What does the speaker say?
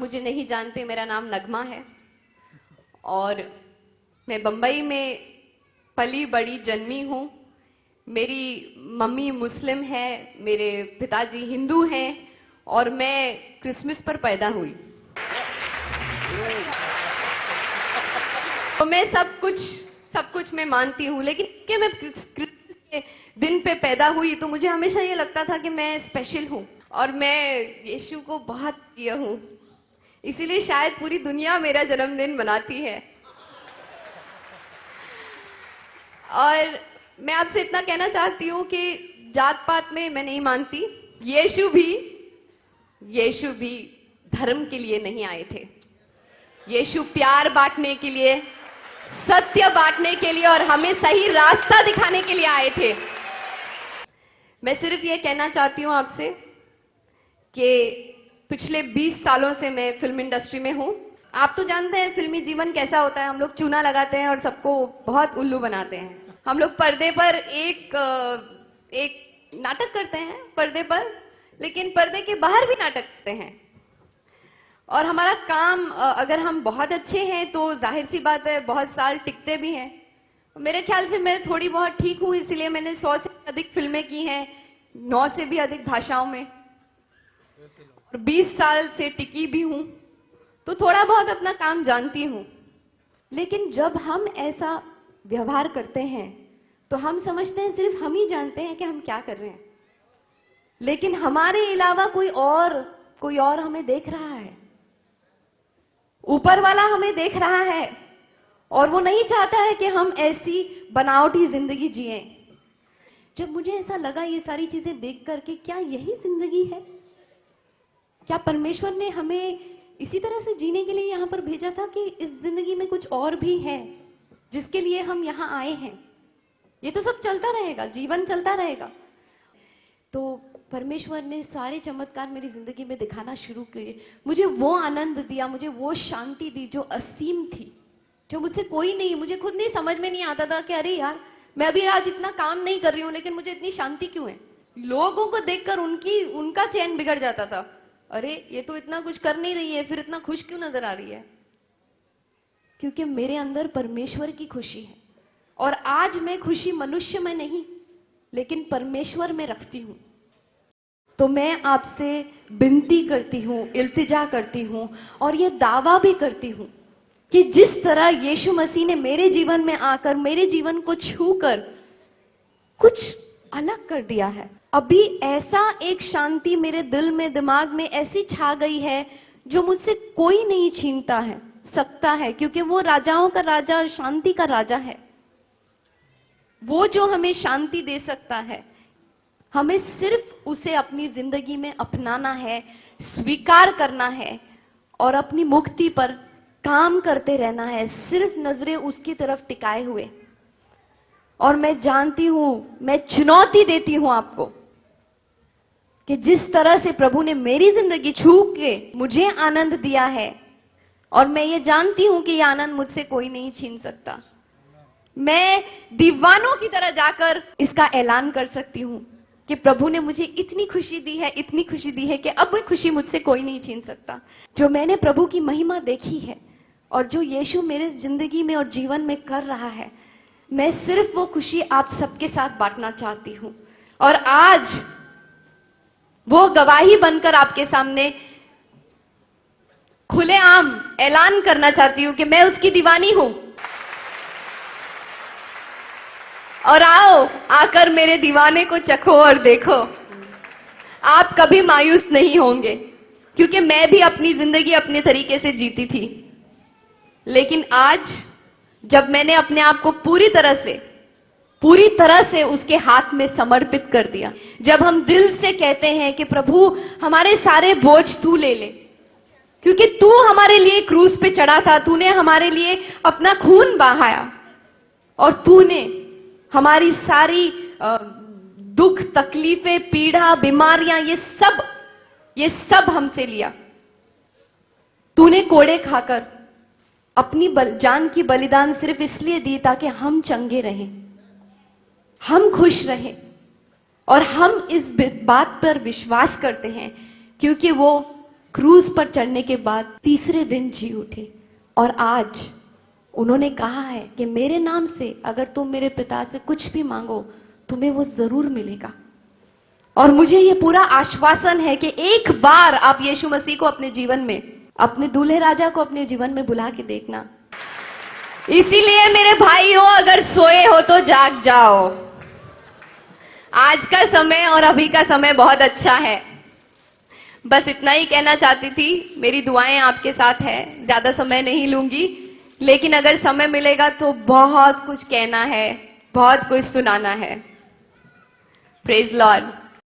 मुझे नहीं जानते, मेरा नाम नगमा है और मैं बंबई में पली बड़ी जन्मी हूँ। मेरी मम्मी मुस्लिम है, मेरे पिताजी हिंदू हैं और मैं क्रिसमस पर पैदा हुई। तो मैं सब कुछ मैं मानती हूँ, लेकिन कि मैं क्रिसमस के दिन पे पैदा हुई तो मुझे हमेशा ये लगता था कि मैं स्पेशल हूँ और मैं यीशु को बहुत प्रिय हूँ, इसीलिए शायद पूरी दुनिया मेरा जन्मदिन मनाती है। और मैं आपसे इतना कहना चाहती हूँ कि जात पात में मैं नहीं मानती। यीशु भी धर्म के लिए नहीं आए थे। यीशु प्यार बांटने के लिए, सत्य बांटने के लिए और हमें सही रास्ता दिखाने के लिए आए थे। मैं सिर्फ ये कहना चाहती हूँ आपसे कि पिछले 20 सालों से मैं फिल्म इंडस्ट्री में हूँ। आप तो जानते हैं फिल्मी जीवन कैसा होता है। हम लोग चूना लगाते हैं और सबको बहुत उल्लू बनाते हैं। हम लोग पर्दे पर एक नाटक करते हैं पर्दे पर, लेकिन पर्दे के बाहर भी नाटक करते हैं। और हमारा काम, अगर हम बहुत अच्छे हैं तो जाहिर सी बात है बहुत साल टिकते भी हैं। मेरे ख्याल से मैं थोड़ी बहुत ठीक हूँ, इसलिए मैंने 100 से अधिक फिल्में की हैं, 9 से भी अधिक भाषाओं में, और 20 साल से टिकी भी हूँ, तो थोड़ा बहुत अपना काम जानती हूँ। लेकिन जब हम ऐसा व्यवहार करते हैं तो हम समझते हैं सिर्फ हम ही जानते हैं कि हम क्या कर रहे हैं, लेकिन हमारे अलावा कोई और हमें देख रहा है। ऊपर वाला हमें देख रहा है और वो नहीं चाहता है कि हम ऐसी बनावटी जिंदगी जिएं। जब मुझे ऐसा लगा ये सारी चीजें देख करके, क्या यही जिंदगी है? क्या परमेश्वर ने हमें इसी तरह से जीने के लिए यहाँ पर भेजा था कि इस जिंदगी में कुछ और भी है जिसके लिए हम यहाँ आए हैं? ये तो सब चलता रहेगा, जीवन चलता रहेगा। तो परमेश्वर ने सारे चमत्कार मेरी जिंदगी में दिखाना शुरू किए। मुझे वो आनंद दिया, मुझे वो शांति दी जो असीम थी, जो मुझसे कोई नहीं, मुझे खुद नहीं समझ में नहीं आता था कि अरे यार, मैं अभी आज इतना काम नहीं कर रही हूँ लेकिन मुझे इतनी शांति क्यों है। लोगों को देखकर उनका चैन बिगड़ जाता था। अरे ये तो इतना कुछ कर नहीं रही है, फिर इतना खुश क्यों नजर आ रही है? क्योंकि मेरे अंदर परमेश्वर की खुशी है। और आज मैं खुशी मनुष्य में नहीं लेकिन परमेश्वर में रखती हूं। तो मैं आपसे विनती करती हूं, इल्तिजा करती हूं और ये दावा भी करती हूं कि जिस तरह यीशु मसीह ने मेरे जीवन में आकर मेरे जीवन को छूकर कुछ अलग कर दिया है, अभी ऐसा एक शांति मेरे दिल में, दिमाग में ऐसी छा गई है जो मुझसे कोई नहीं छीनता है सकता है, क्योंकि वो राजाओं का राजा और शांति का राजा है। वो जो हमें शांति दे सकता है, हमें सिर्फ उसे अपनी जिंदगी में अपनाना है, स्वीकार करना है और अपनी मुक्ति पर काम करते रहना है, सिर्फ नजरें उसकी तरफ टिकाए हुए। और मैं जानती हूं, मैं चुनौती देती हूं आपको कि जिस तरह से प्रभु ने मेरी जिंदगी छू के मुझे आनंद दिया है, और मैं ये जानती हूं कि यह आनंद मुझसे कोई नहीं छीन सकता, मैं दीवानों की तरह जाकर इसका ऐलान कर सकती हूं कि प्रभु ने मुझे इतनी खुशी दी है, इतनी खुशी दी है कि अब वो खुशी मुझसे कोई नहीं छीन सकता। जो मैंने प्रभु की महिमा देखी है और जो यीशु मेरे जिंदगी में और जीवन में कर रहा है, मैं सिर्फ वो खुशी आप सबके साथ बांटना चाहती हूं। और आज वो गवाही बनकर आपके सामने खुलेआम ऐलान करना चाहती हूं कि मैं उसकी दीवानी हूं। और आओ, आकर मेरे दीवाने को चखो और देखो, आप कभी मायूस नहीं होंगे, क्योंकि मैं भी अपनी जिंदगी अपने तरीके से जीती थी। लेकिन आज जब मैंने अपने आप को पूरी तरह से उसके हाथ में समर्पित कर दिया, जब हम दिल से कहते हैं कि प्रभु हमारे सारे बोझ तू ले ले, क्योंकि तू हमारे लिए क्रूस पे चढ़ा था, तूने हमारे लिए अपना खून बहाया और तूने हमारी सारी दुख, तकलीफें, पीड़ा, बीमारियां, ये सब हमसे लिया। तूने कोड़े खाकर अपनी जान की बलिदान सिर्फ इसलिए दी ताकि हम चंगे रहें, हम खुश रहें। और हम इस बात पर विश्वास करते हैं क्योंकि वो क्रूज पर चढ़ने के बाद तीसरे दिन जी उठे और आज उन्होंने कहा है कि मेरे नाम से अगर तुम मेरे पिता से कुछ भी मांगो तुम्हें वो जरूर मिलेगा। और मुझे ये पूरा आश्वासन है कि एक बार आप यीशु मसीह को अपने जीवन में, अपने दूल्हे राजा को अपने जीवन में बुला के देखना। इसीलिए मेरे भाइयों, अगर सोए हो तो जाग जाओ। आज का समय और अभी का समय बहुत अच्छा है। बस इतना ही कहना चाहती थी। मेरी दुआएं आपके साथ है, ज्यादा समय नहीं लूंगी, लेकिन अगर समय मिलेगा तो बहुत कुछ कहना है, बहुत कुछ सुनाना है। Praise Lord.